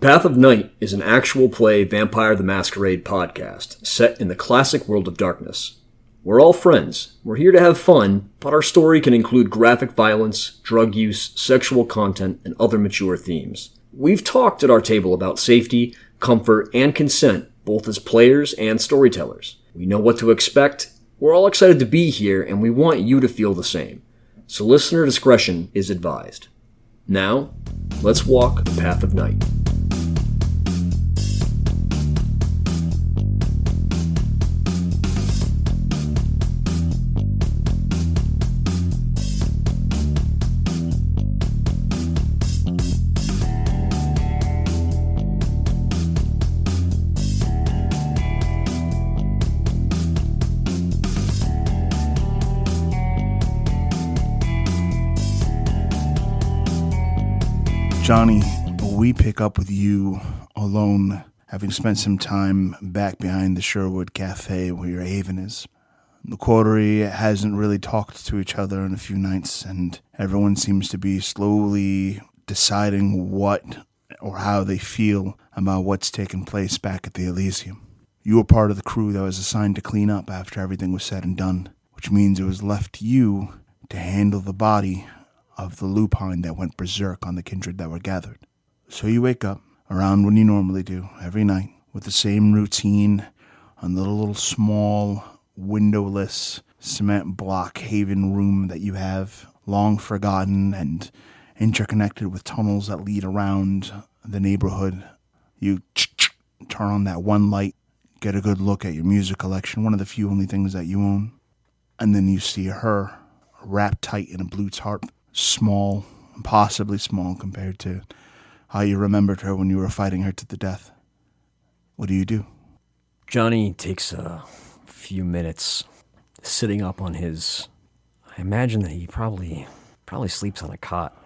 Path of Night is an actual play Vampire the Masquerade podcast set in the classic world of darkness. We're all friends. We're here to have fun, but our story can include graphic violence, drug use, sexual content, and other mature themes. We've talked at our table about safety, comfort, and consent, both as players and storytellers. We know what to expect. We're all excited to be here, and we want you to feel the same. So listener discretion is advised. Now, let's walk the Path of Night. Johnny, we pick up with you alone, having spent some time back behind the Sherwood Cafe where your haven is. The coterie hasn't really talked to each other in a few nights, and everyone seems to be slowly deciding what or how they feel about what's taken place back at the Elysium. You were part of the crew that was assigned to clean up after everything was said and done, which means it was left to you to handle the body of the lupine that went berserk on the kindred that were gathered. So you wake up around when you normally do every night with the same routine on the little small windowless cement block haven room that you have, long forgotten and interconnected with tunnels that lead around the neighborhood. You turn on that one light, get a good look at your music collection, one of the few only things that you own, and then you see her wrapped tight in a blue tarp. Small, possibly small compared to how you remembered her when you were fighting her to the death. What do you do? Johnny takes a few minutes sitting up on his... I imagine that he probably sleeps on a cot.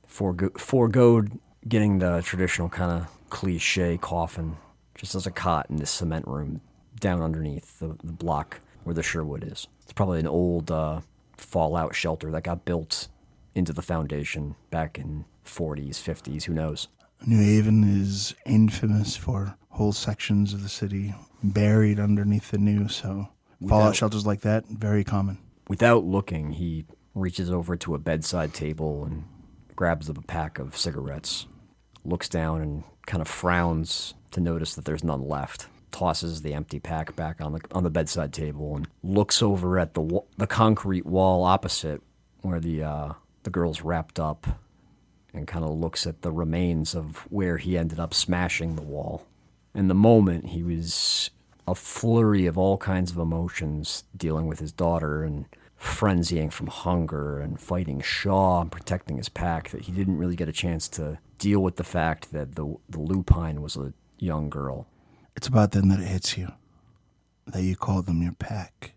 Foregoed getting the traditional kind of cliche coffin, just as a cot in this cement room down underneath the block where the Sherwood is. It's probably an old fallout shelter that got built into the foundation back in 40s, 50s, who knows. New Haven is infamous for whole sections of the city buried underneath the new, so fallout shelters like that, very common. Without looking, he reaches over to a bedside table and grabs up a pack of cigarettes, looks down and kind of frowns to notice that there's none left, tosses the empty pack back on the bedside table and looks over at the concrete wall opposite where the girl's wrapped up and kind of looks at the remains of where he ended up smashing the wall. In the moment, he was a flurry of all kinds of emotions, dealing with his daughter and frenzying from hunger and fighting Shaw and protecting his pack, that he didn't really get a chance to deal with the fact that the lupine was a young girl. It's about then that it hits you, that you call them your pack.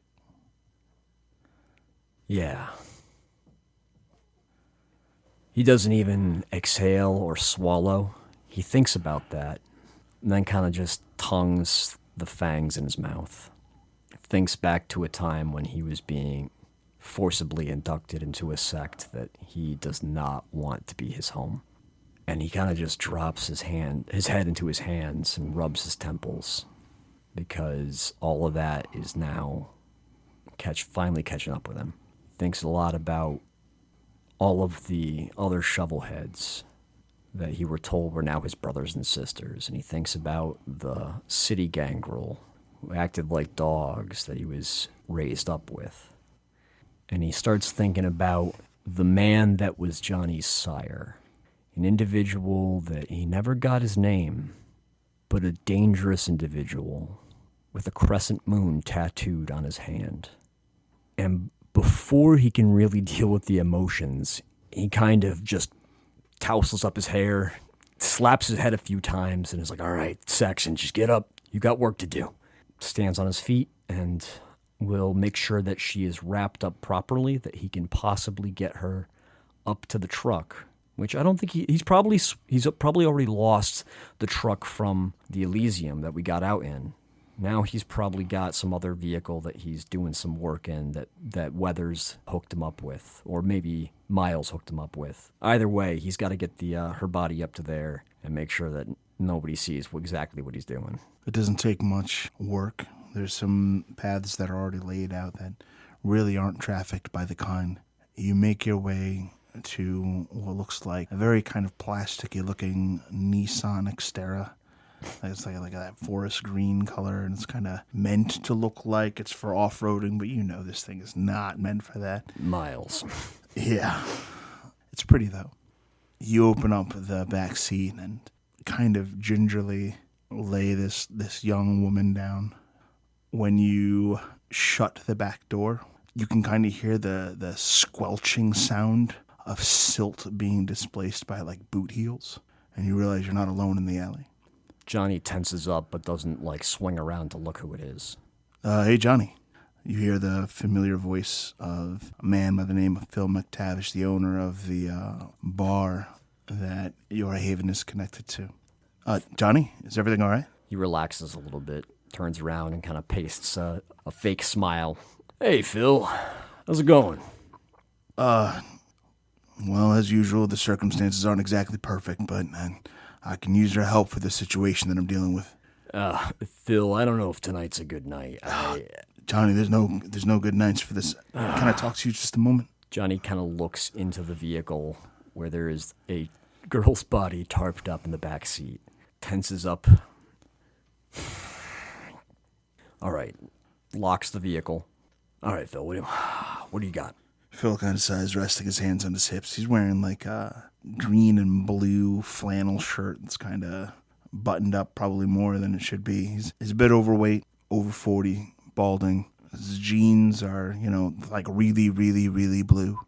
Yeah. He doesn't even exhale or swallow. He thinks about that, and then kind of just tongues the fangs in his mouth. Thinks back to a time when he was being forcibly inducted into a sect that he does not want to be his home. And he kind of just drops his head into his hands and rubs his temples, because all of that is now finally catching up with him. Thinks a lot about all of the other shovelheads that he were told were now his brothers and sisters. And he thinks about the city gangrel who acted like dogs that he was raised up with. And he starts thinking about the man that was Johnny's sire, an individual that he never got his name, but a dangerous individual with a crescent moon tattooed on his hand. And before he can really deal with the emotions, he kind of just tousles up his hair, slaps his head a few times, and is like, all right, Saxon, just get up. You got work to do. Stands on his feet and will make sure that she is wrapped up properly, that he can possibly get her up to the truck, which I don't think he's probably already lost the truck from the Elysium that we got out in. Now he's probably got some other vehicle that he's doing some work in that Weathers hooked him up with, or maybe Miles hooked him up with. Either way, he's got to get her body up to there and make sure that Nobody sees exactly what he's doing. It doesn't take much work. There's some paths that are already laid out that really aren't trafficked by the kind. You make your way to what looks like a very kind of plasticky looking Nissan Xterra. It's like that forest green color, and it's kind of meant to look like it's for off-roading, but you know this thing is not meant for that. Miles. Yeah. It's pretty, though. You open up the back seat and kind of gingerly lay this young woman down. When you shut the back door, you can kind of hear the squelching sound of silt being displaced by, like, boot heels, and you realize you're not alone in the alley. Johnny tenses up but doesn't, swing around to look who it is. Hey, Johnny. You hear the familiar voice of a man by the name of Phil McTavish, the owner of the bar that your Haven is connected to. Johnny, is everything all right? He relaxes a little bit, turns around, and kind of pastes a fake smile. Hey, Phil. How's it going? Well, as usual, the circumstances aren't exactly perfect, but I can use your help for the situation that I'm dealing with. Phil, I don't know if tonight's a good night. Johnny, there's no good nights for this. Can I talk to you just a moment? Johnny kind of looks into the vehicle where there is a girl's body tarped up in the back seat. Tenses up. All right. Locks the vehicle. All right, Phil, what do you got? Phil kind of sighs, resting his hands on his hips. He's wearing like a green and blue flannel shirt that's kind of buttoned up probably more than it should be. He's a bit overweight, over 40, balding. His jeans are, like really, really, really blue.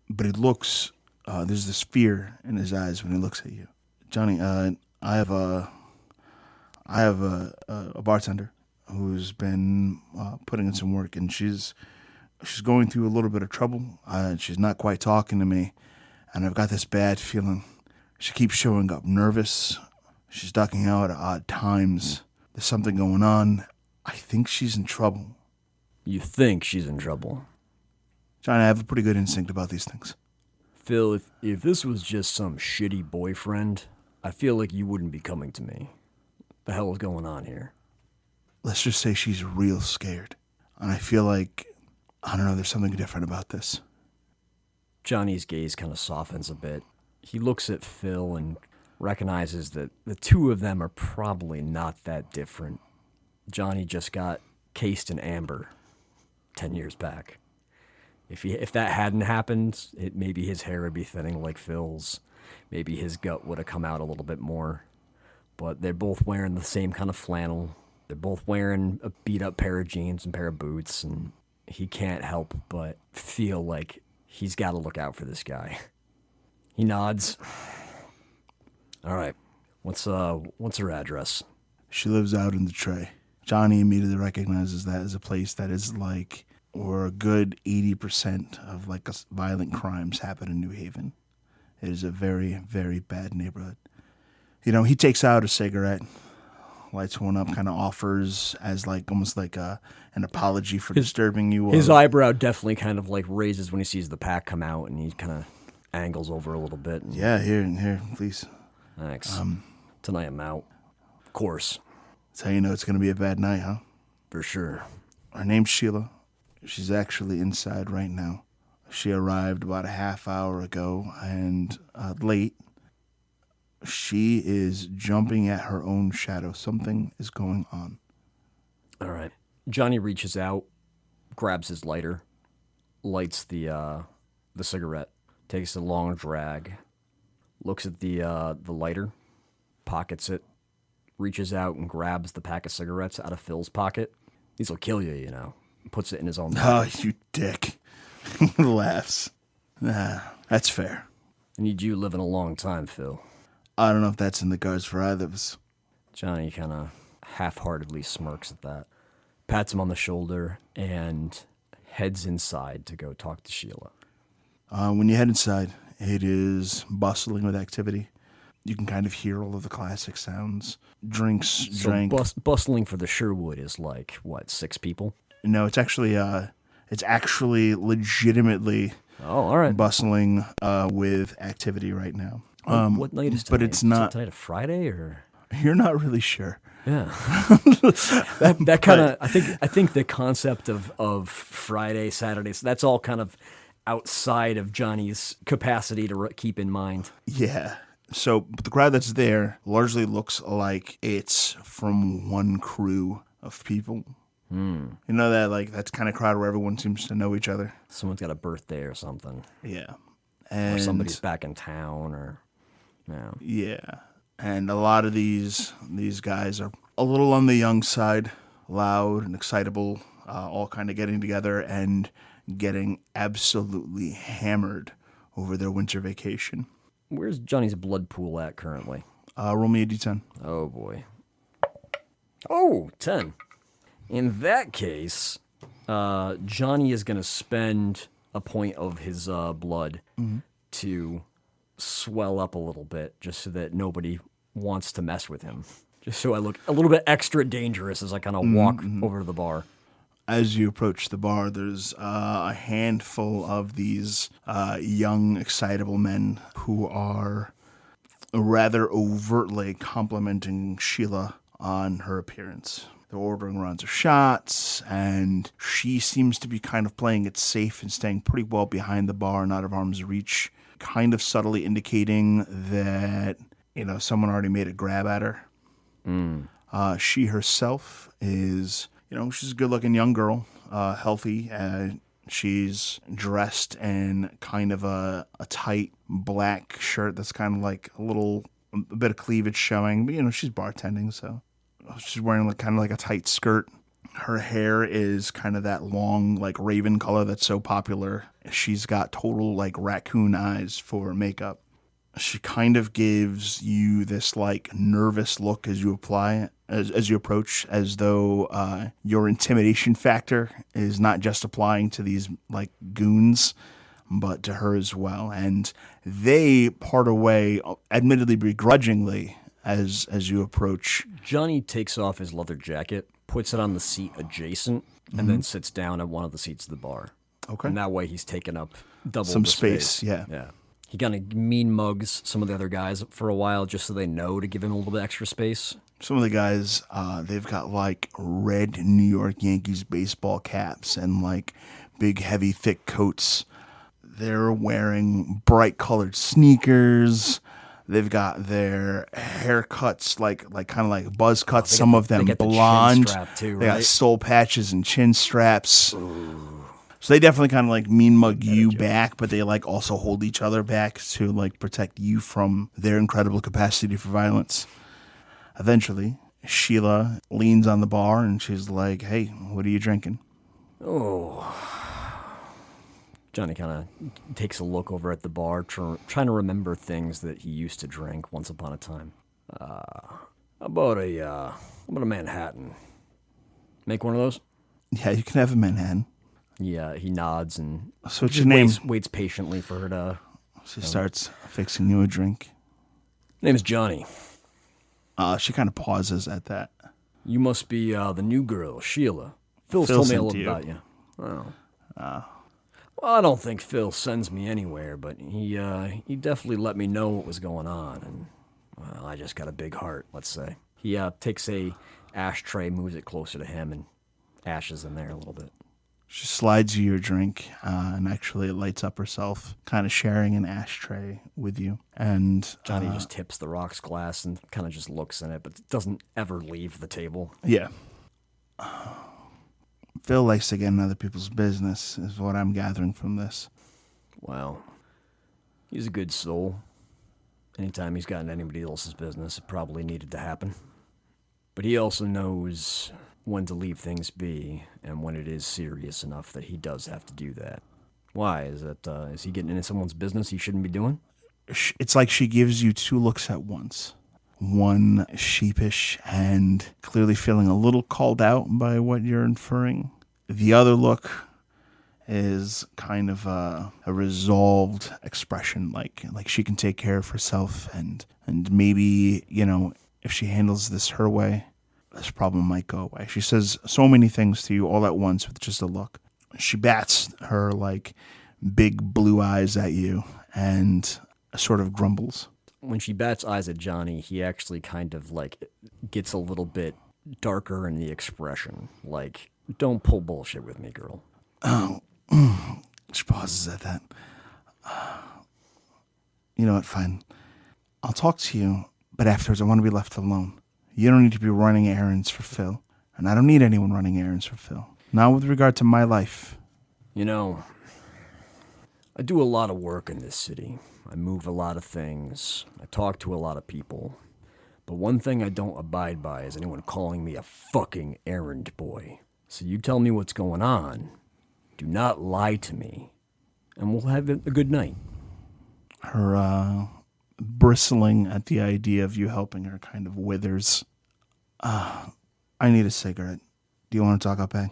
But it looks, there's this fear in his eyes when he looks at you. Johnny, I have a bartender who's been putting in some work, and she's going through a little bit of trouble. She's not quite talking to me, and I've got this bad feeling. She keeps showing up nervous. She's ducking out at odd times. There's something going on. I think she's in trouble. You think she's in trouble? Johnny, I have a pretty good instinct about these things. Phil, if this was just some shitty boyfriend, I feel like you wouldn't be coming to me. The hell is going on here? Let's just say she's real scared. And I feel like, I don't know, there's something different about this. Johnny's gaze kind of softens a bit. He looks at Phil and recognizes that the two of them are probably not that different. Johnny just got cased in amber 10 years back. If that hadn't happened, maybe his hair would be thinning like Phil's. Maybe his gut would have come out a little bit more. But they're both wearing the same kind of flannel. They're both wearing a beat-up pair of jeans and pair of boots, and he can't help but feel like he's got to look out for this guy. He nods. All right, what's her address? She lives out in the Tray. Johnny immediately recognizes that as a place that is like, or a good 80% of like violent crimes happen in New Haven. It is a very, very bad neighborhood. He takes out a cigarette, lights one up, kind of offers as like almost like an apology for disturbing you. His eyebrow definitely kind of like raises when he sees the pack come out, and he kind of angles over a little bit. Yeah, here, please. Thanks. Tonight I'm out. Of course. That's how you know it's going to be a bad night, huh? For sure. Her name's Sheila. She's actually inside right now. She arrived about a half hour ago, and late. She is jumping at her own shadow. Something is going on. All right. Johnny reaches out, grabs his lighter, lights the cigarette, takes a long drag, looks at the lighter, pockets it, reaches out and grabs the pack of cigarettes out of Phil's pocket. These'll kill you, Puts it in his own pocket. Oh, you dick. Laughs. That's fair. I need you living a long time, Phil. I don't know if that's in the cards for either of us. Johnny kind of half-heartedly smirks at that, pats him on the shoulder, and heads inside to go talk to Sheila. When you head inside, it is bustling with activity. You can kind of hear all of the classic sounds. Drinks drank. Bustling for the Sherwood is like, what, 6 people? No, it's actually legitimately all right. bustling with activity right now. What night is tonight? But it's not. Is it tonight a Friday or? You're not really sure. Yeah. that kind of, I think the concept of Friday, Saturdays, that's all kind of outside of Johnny's capacity to keep in mind. Yeah. So but the crowd that's there largely looks like it's from one crew of people. You know that that's kind of crowd where everyone seems to know each other. Someone's got a birthday or something. Yeah. Or somebody's back in town or, Yeah. And a lot of these guys are a little on the young side, loud and excitable, all kind of getting together and getting absolutely hammered over their winter vacation. Where's Johnny's blood pool at currently? Roll me a d10. Oh, boy. Oh, 10. In that case, Johnny is going to spend a point of his blood to swell up a little bit just so that nobody wants to mess with him. Just so I look a little bit extra dangerous as I kind of walk over to the bar. As you approach the bar, there's a handful of these young, excitable men who are rather overtly complimenting Sheila on her appearance. They're ordering rounds of shots, and she seems to be kind of playing it safe and staying pretty well behind the bar and out of arm's reach, kind of subtly indicating that, someone already made a grab at her. She herself is, she's a good-looking young girl, healthy. She's dressed in kind of a tight black shirt that's kind of like a bit of cleavage showing. But, she's bartending, so she's wearing kind of like a tight skirt. Her hair is kind of that long, raven color that's so popular. She's got total, raccoon eyes for makeup. She kind of gives you this, nervous look as you approach, as though your intimidation factor is not just applying to these, goons, but to her as well. And they part away, admittedly begrudgingly, as you approach. Johnny takes off his leather jacket, puts it on the seat adjacent, and then sits down at one of the seats of the bar. Okay. And that way he's taken up double some the space. Yeah. He kind of mean mugs some of the other guys for a while just so they know to give him a little bit extra space. Some of the guys, they've got red New York Yankees baseball caps and big, heavy, thick coats. They're wearing bright colored sneakers. They've got their haircuts kind of buzz cuts. Some of them blonde. The chin strap too, they right? got soul patches and chin straps. Ooh. So they definitely kind of mean mug you back, but they also hold each other back to protect you from their incredible capacity for violence. Eventually, Sheila leans on the bar and she's like, "Hey, what are you drinking?" Oh. Johnny kind of takes a look over at the bar, trying to remember things that he used to drink once upon a time. How about a Manhattan? Make one of those? Yeah, you can have a Manhattan. Yeah, he nods and so what's your name? Waits patiently for her to... She starts fixing you a drink. Name is Johnny. She kind of pauses at that. You must be the new girl, Sheila. Phil's told me a little about you. Oh. Well, I don't think Phil sends me anywhere, but he definitely let me know what was going on, and well, I just got a big heart, let's say. He takes a ashtray, moves it closer to him, and ashes in there a little bit. She slides you your drink and actually lights up herself, kind of sharing an ashtray with you. And Johnny just tips the rocks glass and kind of just looks in it, but doesn't ever leave the table. Yeah. Phil likes to get in other people's business, is what I'm gathering from this. Well, he's a good soul. Anytime he's gotten anybody else's business, it probably needed to happen. But he also knows when to leave things be, and when it is serious enough that he does have to do that. Why? Is he getting into someone's business he shouldn't be doing? It's like she gives you two looks at once. One sheepish and clearly feeling a little called out by what you're inferring. The other look is kind of a resolved expression, like she can take care of herself, and maybe, if she handles this her way, this problem might go away. She says so many things to you all at once with just a look. She bats her big blue eyes at you and sort of grumbles. When she bats eyes at Johnny, he actually kind of like gets a little bit darker in the expression. Like, don't pull bullshit with me, girl. Oh, she pauses at that. You know what, fine. I'll talk to you, but afterwards I want to be left alone. You don't need to be running errands for Phil, and I don't need anyone running errands for Phil. Not with regard to my life. You know, I do a lot of work in this city. I move a lot of things. I talk to a lot of people. But one thing I don't abide by is anyone calling me a fucking errand boy. So you tell me what's going on. Do not lie to me. And we'll have a good night. Her, bristling at the idea of you helping her kind of withers. I need a cigarette. Do you want to talk up, Peg?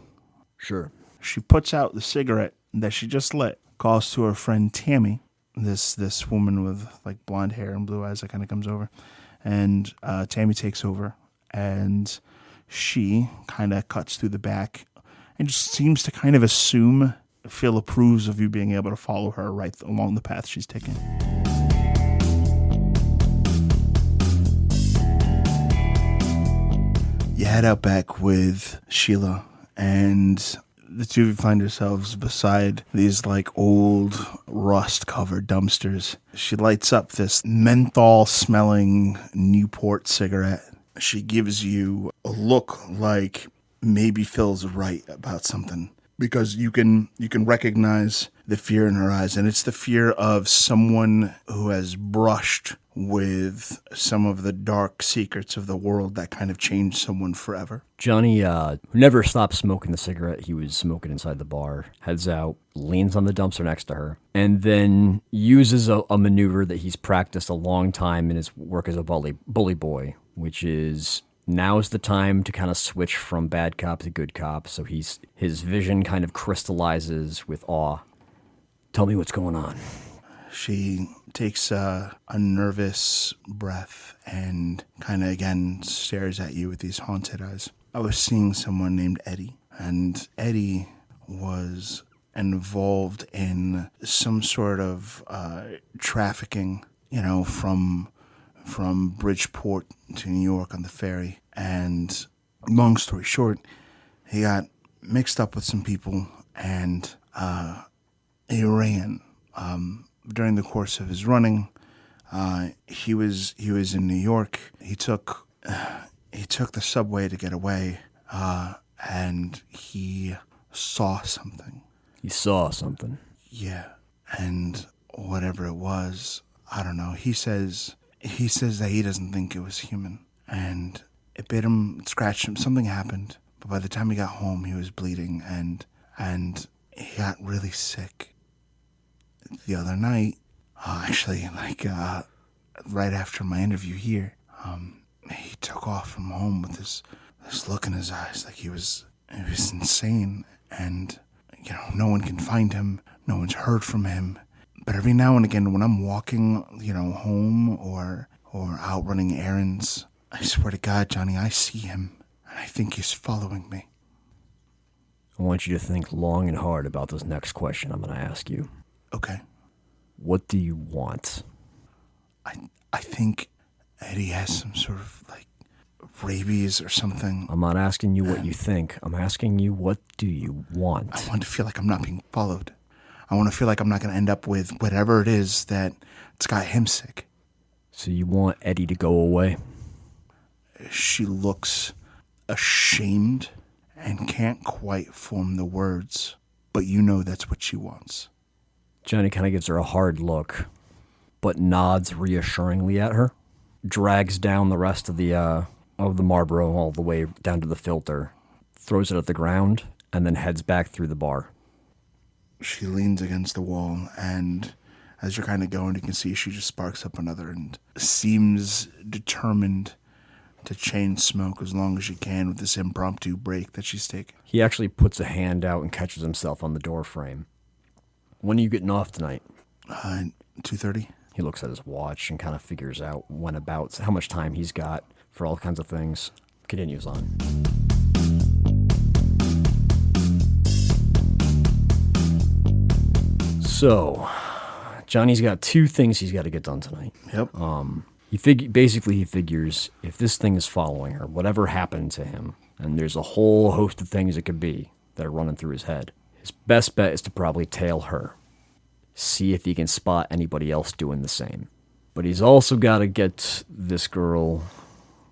Sure. She puts out the cigarette that she just lit, calls to her friend Tammy, this woman with like blonde hair and blue eyes that kind of comes over. And Tammy takes over, and she kind of cuts through the back and just seems to kind of assume Phil approves of you being able to follow her right along the path she's taking. You head out back with Sheila, and the two of you find yourselves beside these like old rust-covered dumpsters. She lights up this menthol-smelling Newport cigarette. She gives you a look like maybe Phil's right about something, because you can recognize the fear in her eyes, and it's the fear of someone who has brushed with some of the dark secrets of the world that kind of changed someone forever. Johnny never stopped smoking the cigarette he was smoking inside the bar, heads out, leans on the dumpster next to her, and then uses a maneuver that he's practiced a long time in his work as a bully boy, which is now's the time to kind of switch from bad cop to good cop, so his vision kind of crystallizes with awe. Tell me what's going on. She takes a nervous breath and kind of again stares at you with these haunted eyes. I was seeing someone named Eddie, and Eddie was involved in some sort of trafficking, from Bridgeport to New York on the ferry. And long story short, he got mixed up with some people, and he ran. During the course of his running, he was in New York. He took the subway to get away, and he saw something. He saw something. Yeah, and whatever it was, I don't know. He says that he doesn't think it was human, and it bit him, it scratched him. Something happened, but by the time he got home, he was bleeding, and he got really sick. The other night, right after my interview here, he took off from home with this look in his eyes like he was insane, and no one can find him, no one's heard from him. But every now and again, when I'm walking, home or out running errands, I swear to God, Johnny, I see him, and I think he's following me. I want you to think long and hard about this next question I'm going to ask you. Okay. What do you want? I think Eddie has some sort of rabies or something. I'm not asking you what you think. I'm asking you, what do you want? I want to feel like I'm not being followed. I want to feel like I'm not going to end up with whatever it is that's got him sick. So you want Eddie to go away? She looks ashamed and can't quite form the words, but that's what she wants. Johnny kind of gives her a hard look, but nods reassuringly at her, drags down the rest of the Marlboro all the way down to the filter, throws it at the ground, and then heads back through the bar. She leans against the wall, and as you're kind of going, you can see she just sparks up another and seems determined to chain smoke as long as she can with this impromptu break that she's taking. He actually puts a hand out and catches himself on the door frame. When are you getting off tonight? 2:30. He looks at his watch and kind of figures out how much time he's got for all kinds of things. Continues on. So, Johnny's got 2 things he's got to get done tonight. Yep. He figures if this thing is following her, whatever happened to him, and there's a whole host of things it could be that are running through his head, his best bet is to probably tail her. See if he can spot anybody else doing the same. But he's also got to get this girl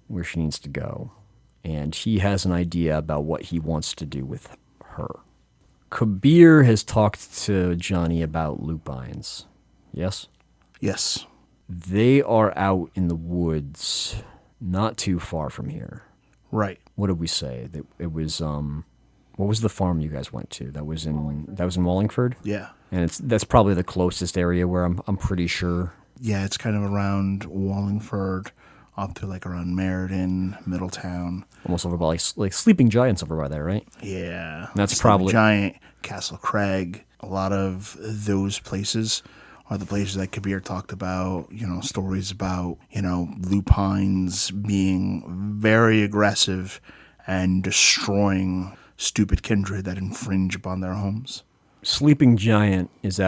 where she needs to go. And he has an idea about what he wants to do with her. Kabir has talked to Johnny about lupines. Yes? Yes. They are out in the woods, not too far from here. Right. What did we say? It was what was the farm you guys went to? That was in Wallingford? Yeah. And that's probably the closest area where I'm pretty sure. Yeah, it's kind of around Wallingford, up to like around Meriden, Middletown. Almost over by like Sleeping Giants over by there, right? Yeah. That's Sleeping probably Giant, Castle Craig. A lot of those places are the places that Kabir talked about, stories about, lupines being very aggressive and destroying stupid kindred that infringe upon their homes. Sleeping Giant is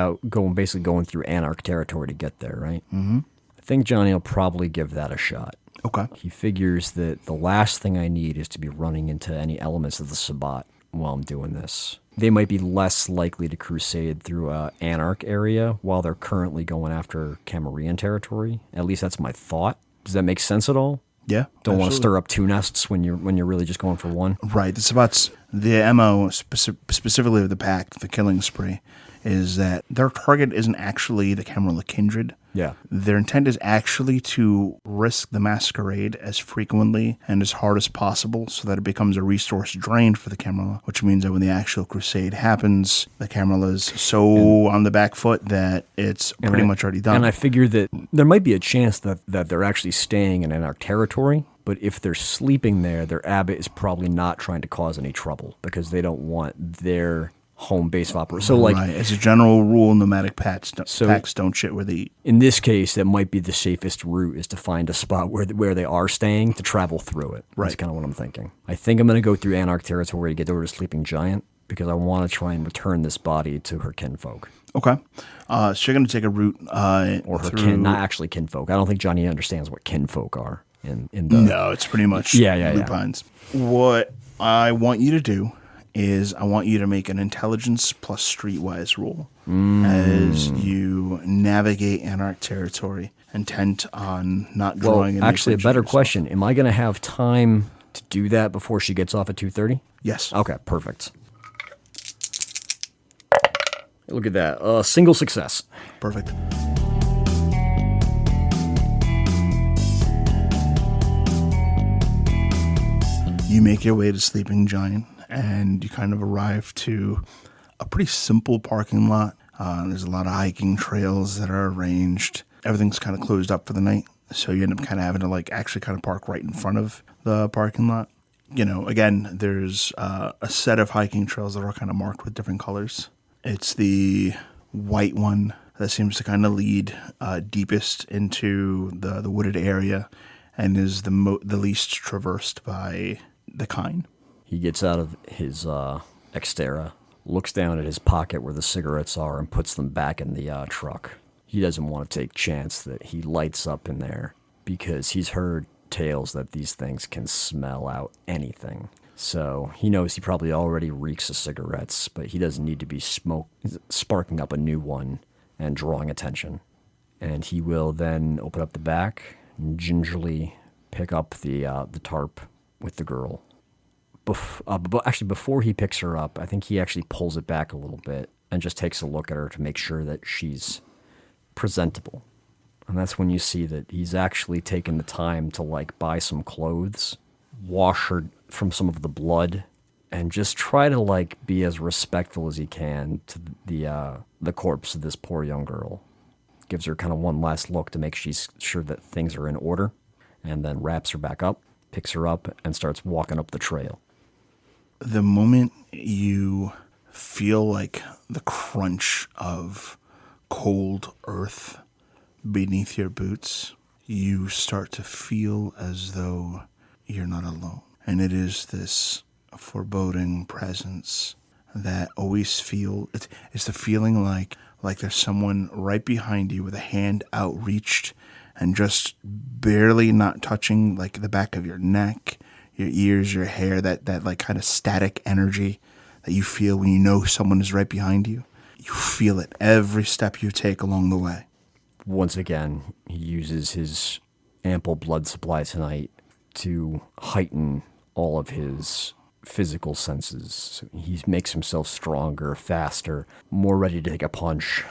basically going through Anarch territory to get there, right? Mm-hmm. I think Johnny will probably give that a shot. Okay. He figures that the last thing I need is to be running into any elements of the Sabbat while I'm doing this. They might be less likely to crusade through Anarch area while they're currently going after Camarilla territory. At least that's my thought. Does that make sense at all? Yeah. Don't want to stir up 2 nests when you're really just going for one. Right. The Sabbats, the MO specifically of the pack, the killing spree, is that their target isn't actually the Camarilla kindred. Yeah. Their intent is actually to risk the masquerade as frequently and as hard as possible so that it becomes a resource drain for the Camarilla, which means that when the actual crusade happens, the Camarilla is so on the back foot that it's pretty much already done. And I figure that there might be a chance that they're actually staying in our territory, but if they're sleeping there, their abbot is probably not trying to cause any trouble because they don't want their home base of operation. So, right. As a general rule, nomadic packs don't shit where they eat. In this case, that might be the safest route is to find a spot where they are staying to travel through it. Right. That's kind of what I'm thinking. I think I'm going to go through Anarch territory to get over to Sleeping Giant because I want to try and return this body to her kinfolk. Okay. So you're going to take a route or her not actually kinfolk. I don't think Johnny understands what kinfolk are. No, it's pretty much lupines. Yeah. What I want you to do is I want you to make an intelligence plus streetwise roll as you navigate Anarch territory, intent on not drawing any actually, a better yourself. question. Am I going to have time to do that before she gets off at 2:30? Yes. Okay, perfect. Look at that. Single success. Perfect. You make your way to Sleeping Giant, and you kind of arrive to a pretty simple parking lot. There's a lot of hiking trails that are arranged. Everything's kind of closed up for the night, so you end up kind of having to actually kind of park right in front of the parking lot. Again, there's a set of hiking trails that are kind of marked with different colors. It's the white one that seems to kind of lead deepest into the wooded area and is the least traversed by the kind. He gets out of his Xterra, looks down at his pocket where the cigarettes are, and puts them back in the truck. He doesn't want to take chance that he lights up in there because he's heard tales that these things can smell out anything. So he knows he probably already reeks of cigarettes, but he doesn't need to be sparking up a new one and drawing attention. And he will then open up the back and gingerly pick up the tarp with the girl. Actually, before he picks her up, I think he actually pulls it back a little bit and just takes a look at her to make sure that she's presentable. And that's when you see that he's actually taken the time to buy some clothes, wash her from some of the blood, and just try to be as respectful as he can to the corpse of this poor young girl. Gives her kind of one last look to make sure that things are in order, and then wraps her back up, picks her up, and starts walking up the trail. The moment you feel the crunch of cold earth beneath your boots, you start to feel as though you're not alone. And it is this foreboding presence that always it's the feeling like like there's someone right behind you with a hand outreached and just barely not touching like the back of your neck, your ears, your hair, that like kind of static energy that you feel when you know someone is right behind you. You feel it every step you take along the way. Once again, he uses his ample blood supply tonight to heighten all of his physical senses. So he makes himself stronger, faster, more ready to take a punch,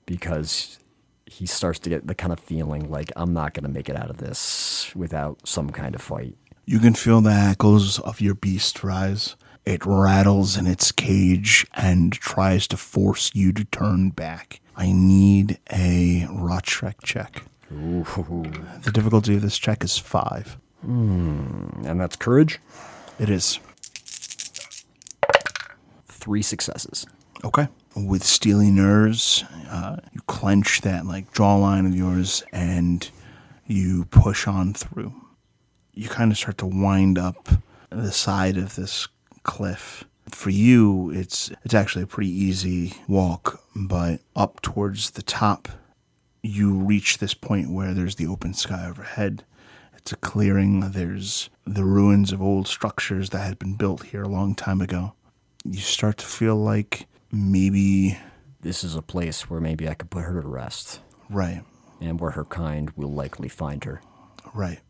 because he starts to get the kind of feeling like, I'm not going to make it out of this without some kind of fight. You can feel the hackles of your beast rise. It rattles in its cage and tries to force you to turn back. I need a Rotschreck check. Ooh. The difficulty of this check is 5. And that's courage? It is. 3 successes. Okay. With steely nerves, you clench that like jawline of yours and you push on through. You kind of start to wind up the side of this cliff. For you, it's actually a pretty easy walk, but up towards the top, you reach this point where there's the open sky overhead. It's a clearing. There's the ruins of old structures that had been built here a long time ago. You start to feel like maybe this is a place where maybe I could put her to rest. Right. And where her kind will likely find her. Right.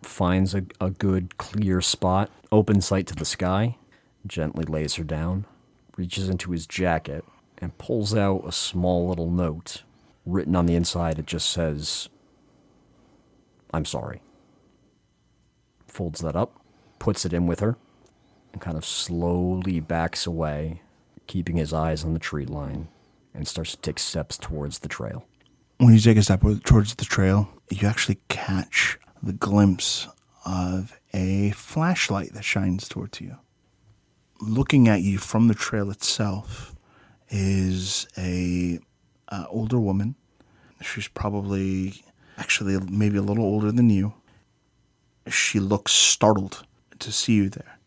Finds a good, clear spot, open sight to the sky, gently lays her down, reaches into his jacket, and pulls out a small little note. Written on the inside, it just says, I'm sorry. Folds that up, puts it in with her, and kind of slowly backs away, keeping his eyes on the tree line, and starts to take steps towards the trail. When you take a step towards the trail, you actually catch the glimpse of a flashlight that shines towards you. Looking at you from the trail itself is a older woman. She's probably actually maybe a little older than you. She looks startled to see you there.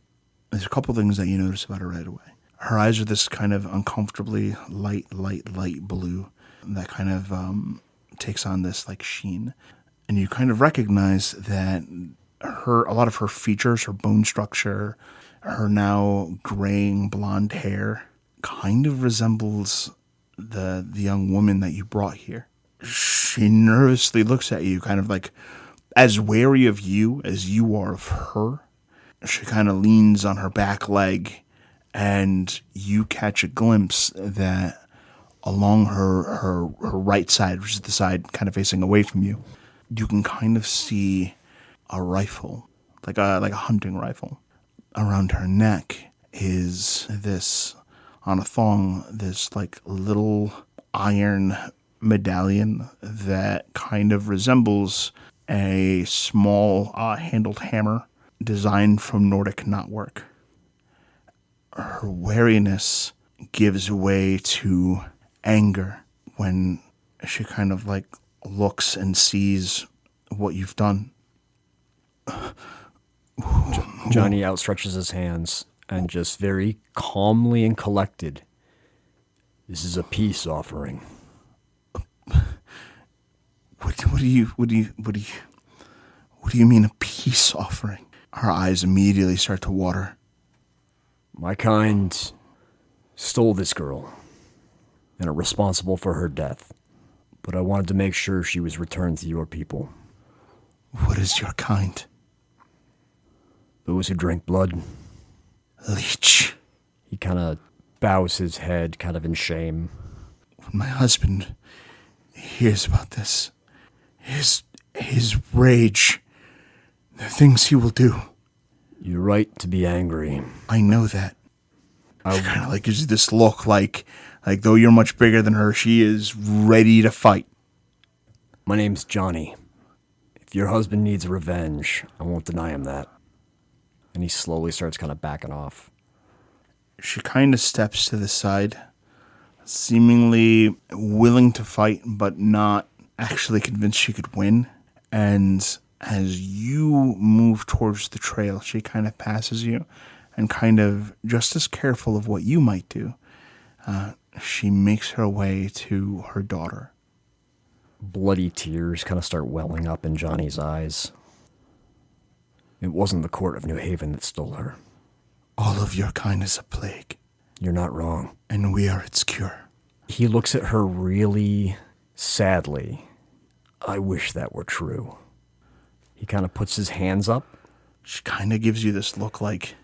There's a couple things that you notice about her right away. Her eyes are this kind of uncomfortably light blue that kind of takes on this like sheen. And you kind of recognize that a lot of her features, her bone structure, her now graying blonde hair kind of resembles the young woman that you brought here. She nervously looks at you, kind of like as wary of you as you are of her. She kind of leans on her back leg, and you catch a glimpse that along her right side, which is the side kind of facing away from you, you can kind of see a rifle, like a hunting rifle. Around her neck is this, on a thong, this like little iron medallion that kind of resembles a small handled hammer designed from Nordic knotwork. Her wariness gives way to anger when she kind of like looks and sees what you've done. Johnny outstretches his hands and just very calmly and collected. This is a peace offering. What do you mean a peace offering? Her eyes immediately start to water. My kind stole this girl and are responsible for her death. But I wanted to make sure she was returned to your people. What is your kind? Those who drink blood. Leech. He kind of bows his head, kind of in shame. When my husband hears about this, his rage, the things he will do. You're right to be angry. I know that. She kind of like gives you this look like though you're much bigger than her, she is ready to fight. My name's Johnny. If your husband needs revenge, I won't deny him that. And he slowly starts kind of backing off. She kind of steps to the side, seemingly willing to fight, but not actually convinced she could win. And as you move towards the trail, she kind of passes you and kind of just as careful of what you might do. she makes her way to her daughter. Bloody tears kind of start welling up in Johnny's eyes. It wasn't the court of New Haven that stole her. All of your kind is a plague. You're not wrong. And we are its cure. He looks at her really sadly. I wish that were true. He kind of puts his hands up. She kind of gives you this look like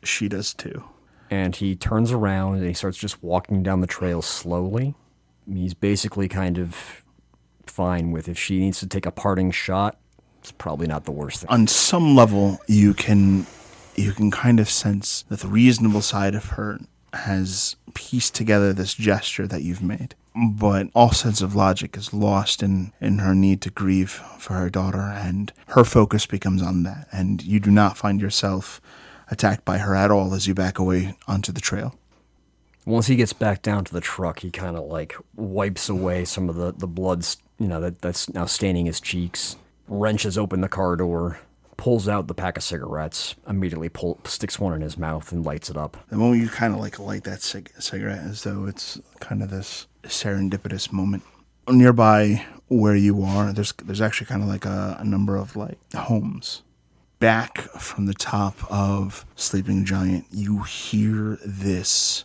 she does too. And he turns around and he starts just walking down the trail slowly. He's basically kind of fine with if she needs to take a parting shot, it's probably not the worst thing. On some level, you can kind of sense that the reasonable side of her has pieced together this gesture that you've made. But all sense of logic is lost in her need to grieve for her daughter, and her focus becomes on that. And you do not find yourself attacked by her at all as you back away onto the trail. Once he gets back down to the truck, he kind of like wipes away some of the blood, that's now staining his cheeks, wrenches open the car door, pulls out the pack of cigarettes, immediately sticks one in his mouth and lights it up. The moment you kind of like light that cigarette as though it's kind of this serendipitous moment. Nearby where you are, there's actually kind of like a number of like homes. Back from the top of Sleeping Giant, you hear this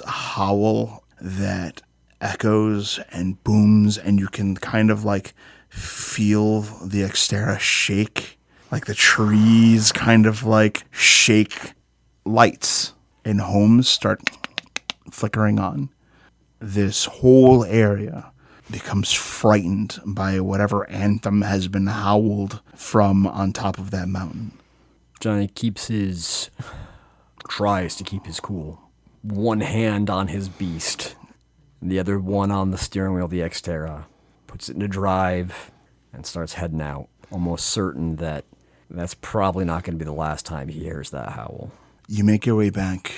howl that echoes and booms, and you can kind of like feel the Xterra shake, like the trees kind of like shake. Lights in homes start flickering on. This whole area becomes frightened by whatever anthem has been howled from on top of that mountain. Johnny tries to keep his cool. One hand on his beast, the other one on the steering wheel of the Xterra, puts it into drive and starts heading out, almost certain that that's probably not going to be the last time he hears that howl. You make your way back,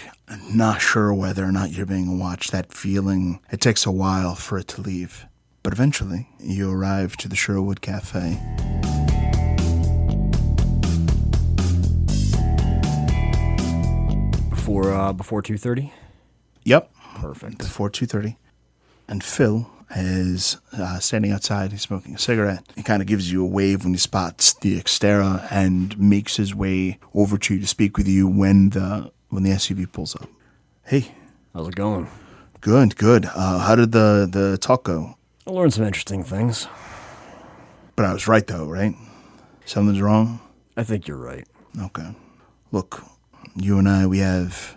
not sure whether or not you're being watched. That feeling, it takes a while for it to leave. But eventually, you arrive to the Sherwood Cafe. Before 2:30? Yep. Perfect. Before 2:30. And Phil is standing outside. He's smoking a cigarette. He kind of gives you a wave when he spots the Xterra and makes his way over to you to speak with you when the SUV pulls up. Hey. How's it going? Good. How did the talk go? I learned some interesting things. But I was right, though, right? Something's wrong? I think you're right. Okay. Look, you and I, we have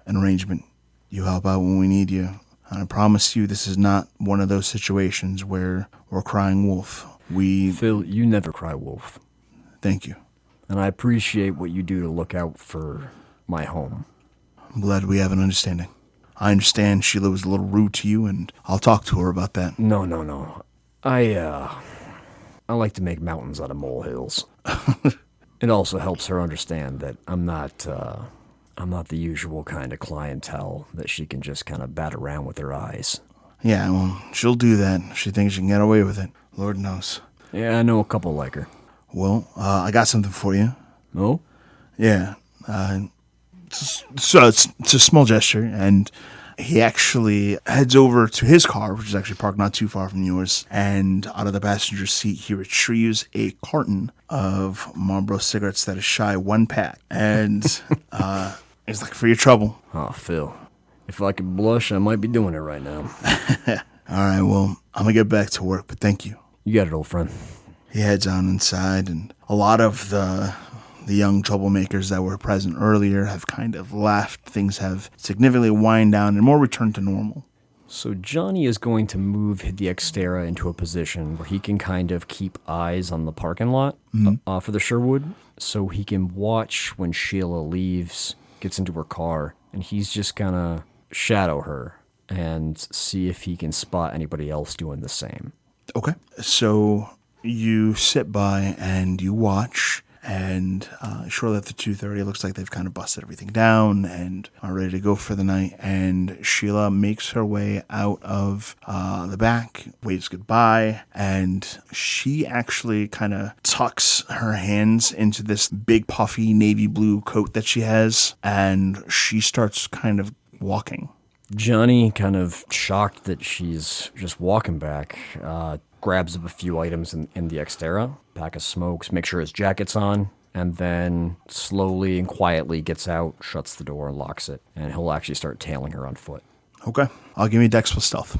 an arrangement. You help out when we need you. And I promise you this is not one of those situations where we're crying wolf. Phil, you never cry wolf. Thank you. And I appreciate what you do to look out for my home. I'm glad we have an understanding. I understand Sheila was a little rude to you, and I'll talk to her about that. No. I like to make mountains out of molehills. It also helps her understand that I'm not the usual kind of clientele that she can just kind of bat around with her eyes. Yeah, well, she'll do that if she thinks she can get away with it. Lord knows. Yeah, I know a couple like her. Well, I got something for you. Oh? Yeah. So it's a small gesture, and he actually heads over to his car, which is actually parked not too far from yours, and out of the passenger seat, he retrieves a carton of Marlboro cigarettes that is shy one pack. And he's like, for your trouble. Oh, Phil. If I could blush, I might be doing it right now. All right, well, I'm going to get back to work, but thank you. You got it, old friend. He heads on inside, and a lot of the young troublemakers that were present earlier have kind of left. Things have significantly wind down and more returned to normal. So Johnny is going to move the Xterra into a position where he can kind of keep eyes on the parking lot for the Sherwood, so he can watch when Sheila leaves, gets into her car, and he's just gonna shadow her and see if he can spot anybody else doing the same. Okay. So you sit by and you watch, and shortly after 2:30, it looks like they've kind of busted everything down and are ready to go for the night. And Sheila makes her way out of the back, waves goodbye, and she actually kind of tucks her hands into this big puffy navy blue coat that she has, and she starts kind of walking. Johnny, kind of shocked that she's just walking back, grabs up a few items in the Xterra, pack of smokes, make sure his jacket's on, and then slowly and quietly gets out, shuts the door, and locks it. And he'll actually start tailing her on foot. Okay. I'll give me Dex plus stealth.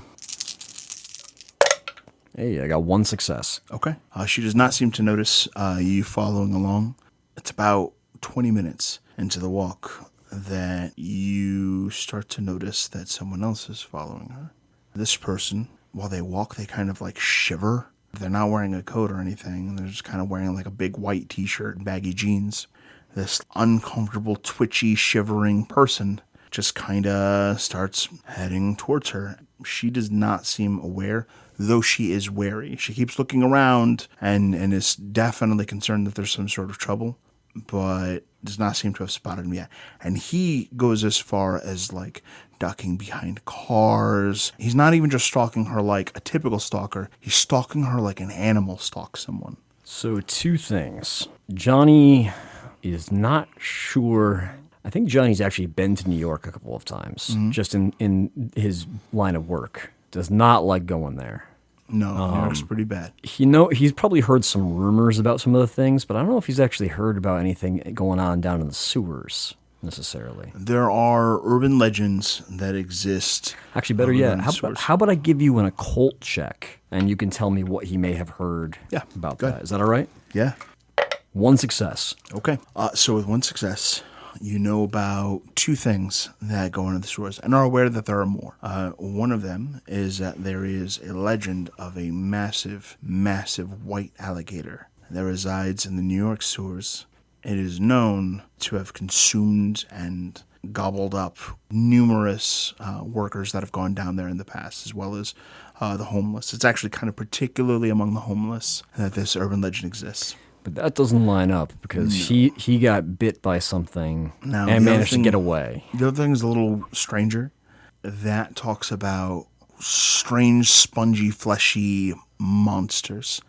Hey, I got 1 success. Okay. She does not seem to notice you following along. It's about 20 minutes into the walk that you start to notice that someone else is following her. This person, while they walk, they kind of like shiver. They're not wearing a coat or anything. They're just kind of wearing like a big white t-shirt and baggy jeans. This uncomfortable, twitchy, shivering person just kind of starts heading towards her. She does not seem aware, though she is wary. She keeps looking around and is definitely concerned that there's some sort of trouble, but does not seem to have spotted him yet. And he goes as far as like ducking behind cars. He's not even just stalking her like a typical stalker. He's stalking her like an animal stalks someone. So 2 things. Johnny is not sure. I think Johnny's actually been to New York a couple of times, just in his line of work. Does not like going there. No, New York's pretty bad. He's probably heard some rumors about some of the things, but I don't know if he's actually heard about anything going on down in the sewers necessarily. There are urban legends that exist. Actually, better yet, how about I give you an occult check, and you can tell me what he may have heard about that. Is that all right? Yeah. 1 success. Okay. So with 1 success, you know about 2 things that go into the sewers and are aware that there are more. One of them is that there is a legend of a massive, massive white alligator that resides in the New York sewers. It is known to have consumed and gobbled up numerous workers that have gone down there in the past, as well as the homeless. It's actually kind of particularly among the homeless that this urban legend exists. But that doesn't line up because he got bit by something and managed to get away. The other thing is a little stranger. That talks about strange, spongy, fleshy monsters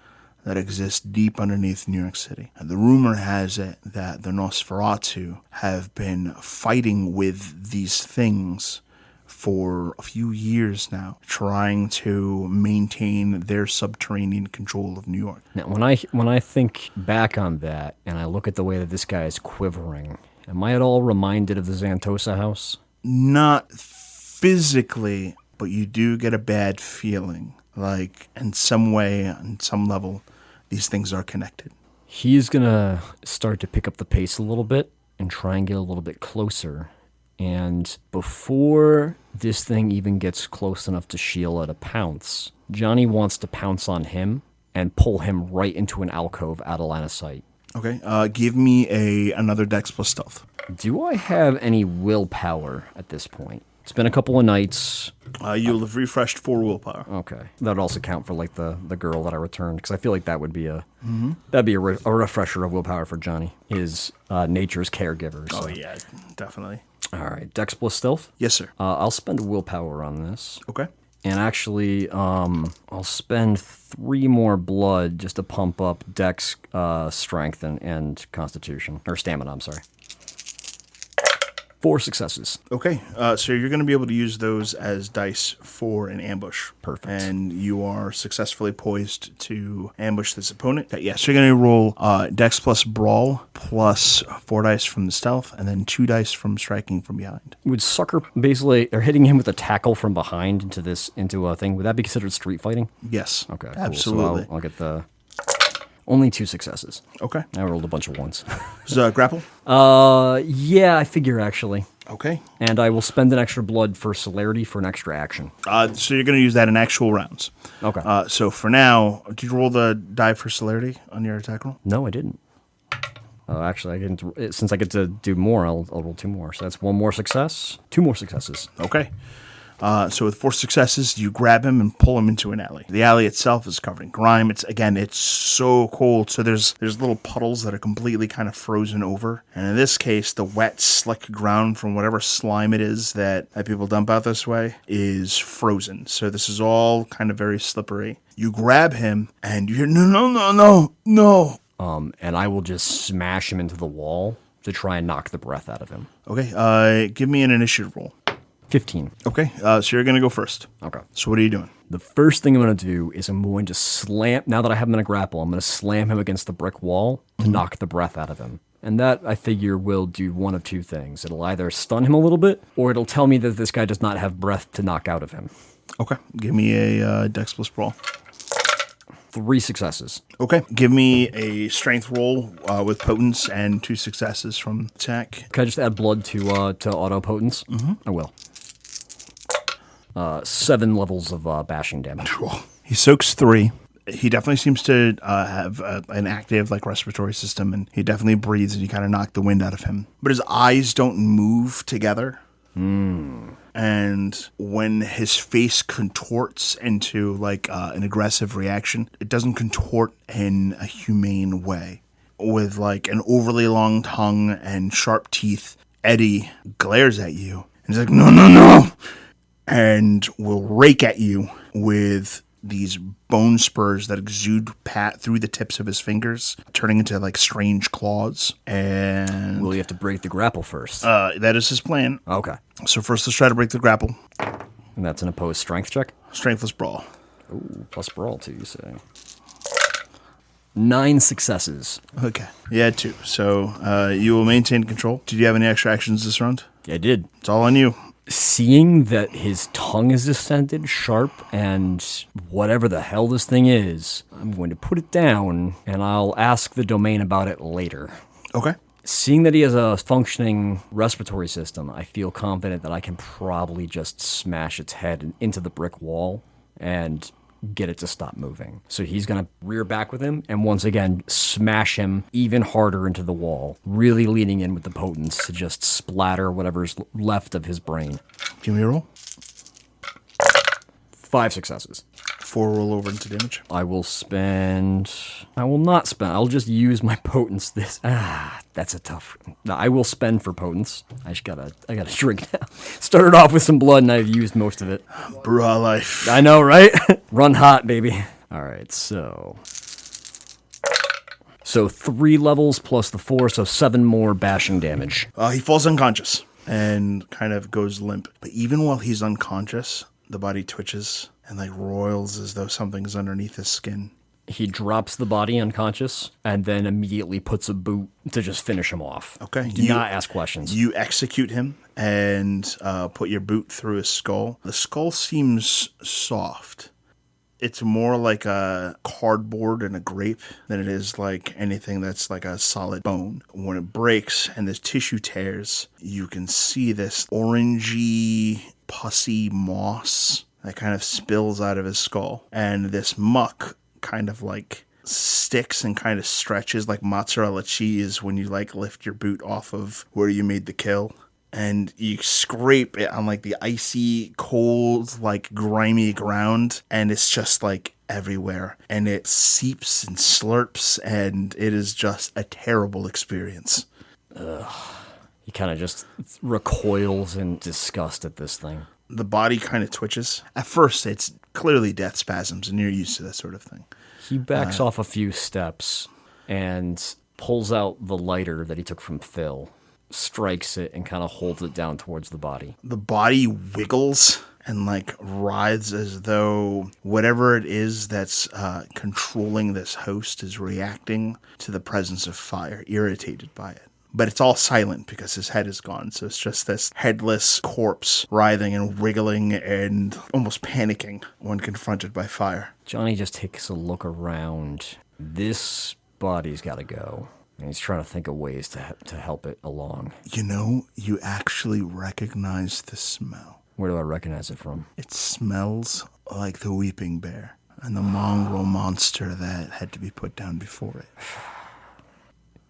that exist deep underneath New York City. And the rumor has it that the Nosferatu have been fighting with these things for a few years now, trying to maintain their subterranean control of New York. Now, when I think back on that, and I look at the way that this guy is quivering, am I at all reminded of the Xantosa house? Not physically, but you do get a bad feeling. Like, in some way, on some level, these things are connected. He's going to start to pick up the pace a little bit and try and get a little bit closer. And before this thing even gets close enough to Sheila to pounce, Johnny wants to pounce on him and pull him right into an alcove out of line of sight. Okay, give me another Dex plus stealth. Do I have any willpower at this point? It's been a couple of nights. You'll have refreshed 4 willpower. Okay, that would also count for like the girl that I returned, because I feel like that would be that'd be a refresher of willpower for Johnny, his nature's caregiver. So. Oh yeah, definitely. All right, Dex plus stealth? Yes, sir. I'll spend willpower on this. Okay. And actually, I'll spend 3 more blood just to pump up Dex, strength, and constitution. Or stamina, I'm sorry. 4 successes. Okay, so you're going to be able to use those as dice for an ambush. Perfect. And you are successfully poised to ambush this opponent. Okay, yeah, so you're going to roll Dex plus Brawl plus 4 dice from the stealth, and then 2 dice from striking from behind. Would Sucker, basically, they're hitting him with a tackle from behind into a thing. Would that be considered street fighting? Yes. Okay, cool. Absolutely. So I'll get the... Only 2 successes. Okay. I rolled a bunch of 1s. So grapple? Yeah, I figure actually. Okay. And I will spend an extra blood for celerity for an extra action. So you're going to use that in actual rounds. Okay. So for now, did you roll the die for celerity on your attack roll? No, I didn't. Actually, I didn't. Since I get to do more, I'll roll 2 more. So that's 1 more success, 2 more successes. Okay. So with 4 successes, you grab him and pull him into an alley. The alley itself is covered in grime. It's so cold. So there's little puddles that are completely kind of frozen over. And in this case, the wet, slick ground from whatever slime it is that people dump out this way is frozen. So this is all kind of very slippery. You grab him and you hear, no. And I will just smash him into the wall to try and knock the breath out of him. Okay. Give me an initiative roll. 15. Okay, so you're going to go first. Okay. So what are you doing? The first thing I'm going to do is I'm going to slam, now that I have him in a grapple, I'm going to slam him against the brick wall to knock the breath out of him. And that, I figure, will do one of two things. It'll either stun him a little bit, or it'll tell me that this guy does not have breath to knock out of him. Okay, give me a Dex plus brawl. 3 successes. Okay, give me a strength roll with potence and 2 successes from attack. Can I just add blood to auto potence? Mm-hmm. I will. 7 levels of bashing damage. Cool. He soaks 3. He definitely seems to have an active respiratory system, and he definitely breathes, and you kind of knock the wind out of him. But his eyes don't move together. And when his face contorts into an aggressive reaction, it doesn't contort in a humane way. With an overly long tongue and sharp teeth, Eddie glares at you and he's like, "No, no, no!" and will rake at you with these bone spurs that exude through the tips of his fingers, turning into strange claws. And will you have to break the grapple first? That is his plan. Okay. So first, let's try to break the grapple. And that's an opposed strength check? Strengthless brawl. Ooh, plus brawl too, you say. 9 successes. Okay. Yeah, 2. So you will maintain control. Did you have any extra actions this round? I did. It's all on you. Seeing that his tongue is distended, sharp, and whatever the hell this thing is, I'm going to put it down, and I'll ask the domain about it later. Okay. Seeing that he has a functioning respiratory system, I feel confident that I can probably just smash its head into the brick wall and get it to stop moving. So he's going to rear back with him and once again smash him even harder into the wall, really leaning in with the potence to just splatter whatever's left of his brain. Give me a roll. 5 successes. 4 roll over into damage. I will not spend. I'll just use my potence. That's a tough. No, I will spend for potence. I gotta drink now. Started off with some blood and I've used most of it. Bra life. I know, right? Run hot, baby. All right, so 3 levels plus the 4, so 7 more bashing damage. He falls unconscious and kind of goes limp. But even while he's unconscious, the body twitches and roils as though something's underneath his skin. He drops the body unconscious and then immediately puts a boot to just finish him off. Okay. Do not ask questions. You execute him and put your boot through his skull. The skull seems soft. It's more like a cardboard and a grape than it is anything that's a solid bone. When it breaks and the tissue tears, you can see this orangey, pussy moss that kind of spills out of his skull. And this muck kind of sticks and kind of stretches like mozzarella cheese when you lift your boot off of where you made the kill. And you scrape it on the icy, cold, grimy ground. And it's just everywhere. And it seeps and slurps. And it is just a terrible experience. Ugh. He kind of just recoils in disgust at this thing. The body kind of twitches. At first, it's clearly death spasms, and you're used to that sort of thing. He backs off a few steps and pulls out the lighter that he took from Phil, strikes it, and kind of holds it down towards the body. The body wiggles and writhes as though whatever it is that's controlling this host is reacting to the presence of fire, irritated by it. But it's all silent because his head is gone, so it's just this headless corpse writhing and wriggling and almost panicking when confronted by fire. Johnny just takes a look around. This body's got to go. And he's trying to think of ways to help it along. You actually recognize the smell. Where do I recognize it from? It smells like the weeping bear and the mongrel monster that had to be put down before it.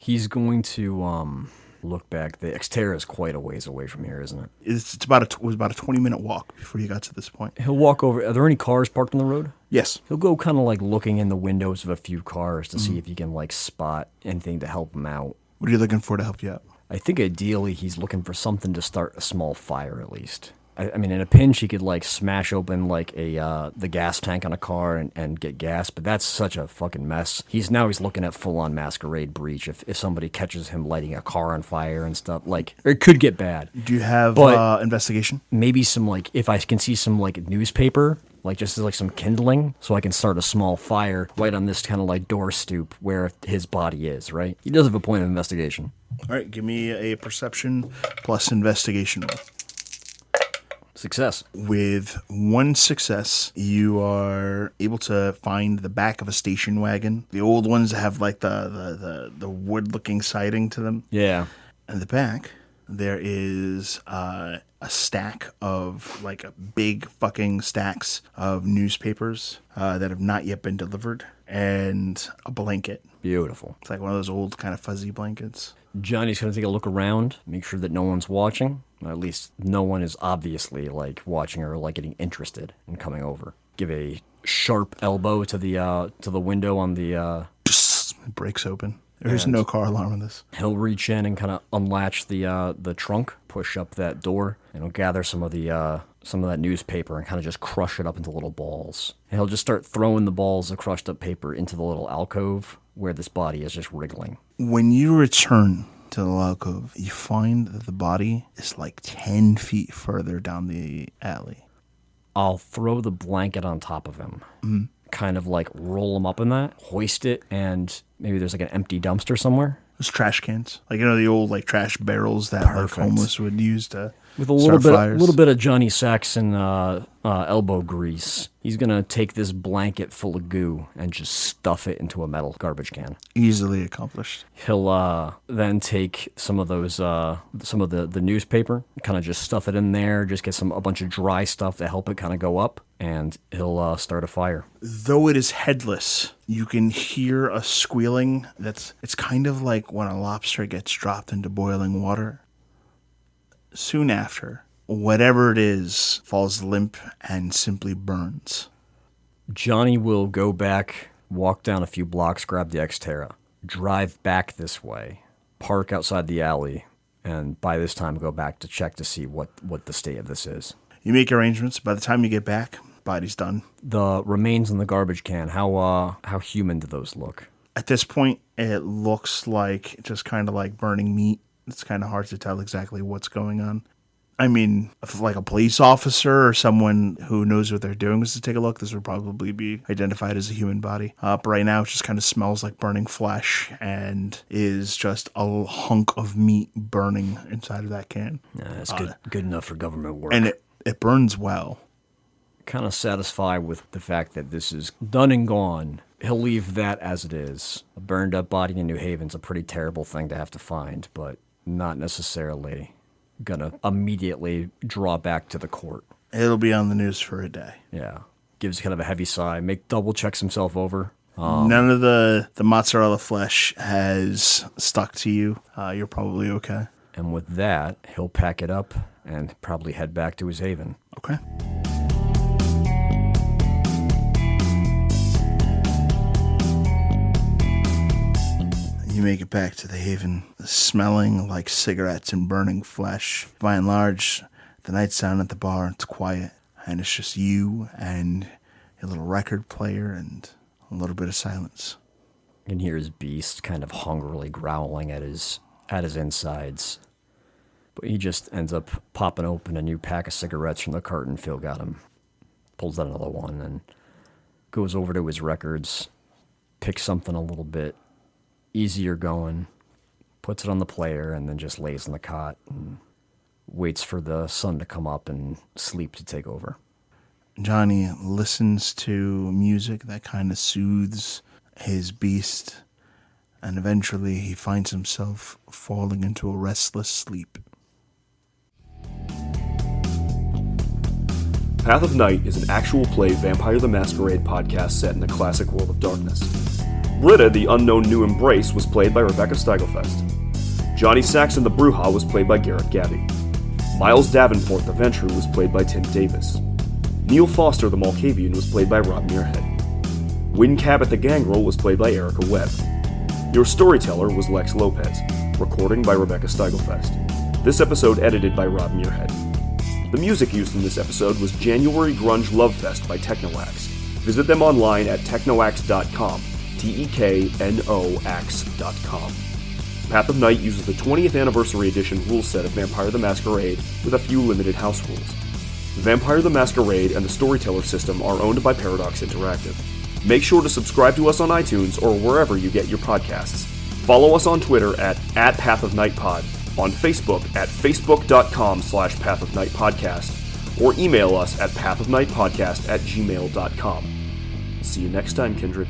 He's going to look back. The Xterra is quite a ways away from here, isn't it? It was about a 20-minute walk before you got to this point. He'll walk over. Are there any cars parked on the road? Yes. He'll go kind of looking in the windows of a few cars to see if he can spot anything to help him out. What are you looking for to help you out? I think ideally he's looking for something to start a small fire at least. I mean, in a pinch, he could like smash open like the gas tank on a car and get gas, but that's such a fucking mess. He's looking at full-on masquerade breach if somebody catches him lighting a car on fire and stuff. Like, it could get bad. Do you have investigation? Maybe some like, if I can see some like newspaper, like just like some kindling, so I can start a small fire right on this kind of like door stoop where his body is, right? He does have a point of investigation. All right, give me a perception plus investigation roll. Success. With one success, you are able to find the back of a station wagon. The old ones have like the wood-looking siding to them. Yeah. In the back, there is a stack of like big fucking stacks of newspapers that have not yet been delivered, and a blanket. Beautiful. It's like one of those old kind of fuzzy blankets. Johnny's going to take a look around, make sure that no one's watching. Or at least no one is obviously like watching or like getting interested in coming over. Give a sharp elbow to the window on the... It breaks open. There's no car alarm in this. He'll reach in and kind of unlatch the trunk, push up that door, and he'll gather some of that newspaper and kind of just crush it up into little balls. And he'll just start throwing the balls of crushed up paper into the little alcove where this body is just wriggling. When you return to the alcove, you find that the body is like 10 feet further down the alley. I'll throw the blanket on top of him, kind of like roll him up in that, hoist it, and maybe there's like an empty dumpster somewhere. There's trash cans, like the old like trash barrels that like homeless would use to with a little bit of Johnny Saxon elbow grease. He's gonna take this blanket full of goo and just stuff it into a metal garbage can. Easily accomplished. He'll then take some of the newspaper, kind of just stuff it in there, just get a bunch of dry stuff to help it kind of go up, and he'll start a fire. Though it is headless, you can hear a squealing it's kind of like when a lobster gets dropped into boiling water. Soon after, whatever it is falls limp and simply burns. Johnny will go back, walk down a few blocks, grab the Xterra, drive back this way, park outside the alley, and by this time go back to check to see what the state of this is. You make arrangements. By the time you get back, body's done. The remains in the garbage can, how human do those look? At this point, it looks like just kind of like burning meat. It's kind of hard to tell exactly what's going on. I mean, if like a police officer or someone who knows what they're doing was to take a look, this would probably be identified as a human body. But right now, it just kind of smells like burning flesh and is just a hunk of meat burning inside of that can. That's good enough for government work. And it burns well. Kind of satisfied with the fact that this is done and gone. He'll leave that as it is. A burned up body in New Haven's a pretty terrible thing to have to find, but not necessarily gonna immediately draw back to the court. It'll be on the news for a day. Yeah. Gives kind of a heavy sigh. Double checks himself over. None of the mozzarella flesh has stuck to you. You're probably okay. And with that, he'll pack it up and probably head back to his haven. Okay. You make it back to the haven, smelling like cigarettes and burning flesh. By and large, the night's down at the bar, it's quiet, and it's just you and a little record player and a little bit of silence. You can hear his beast kind of hungrily growling at his insides. But he just ends up popping open a new pack of cigarettes from the carton Phil got him. Pulls out another one and goes over to his records, picks something a little bit easier going, puts it on the player, and then just lays on the cot and waits for the sun to come up and sleep to take over. Johnny listens to music that kind of soothes his beast, and eventually he finds himself falling into a restless sleep. Path of Night is an actual play Vampire the Masquerade podcast set in the classic world of darkness. Britta, the unknown new embrace, was played by Rebecca Steigelfest. Johnny Saxon the Bruja was played by Garrett Gabbey. Miles Davenport the Ventrue was played by Tim Davis. Neil Foster the Malkavian was played by Rob Muirhead. Wynn Cabot the Gangrel was played by Erica Webb. Your storyteller was Lex Lopez. Recording by Rebecca Steigelfest. This episode edited by Rob Muirhead. The music used in this episode was January Grunge Love Fest by Technoax. Visit them online at technoax.com, TEKNOAX.com. Path of Night uses the 20th Anniversary Edition rule set of Vampire the Masquerade with a few limited house rules. Vampire the Masquerade and the Storyteller system are owned by Paradox Interactive. Make sure to subscribe to us on iTunes or wherever you get your podcasts. Follow us on Twitter at @PathOfNightPod, on Facebook at facebook.com/PathOfNightPodcast, or email us at pathofnightpodcast@gmail.com. See you next time, Kindred.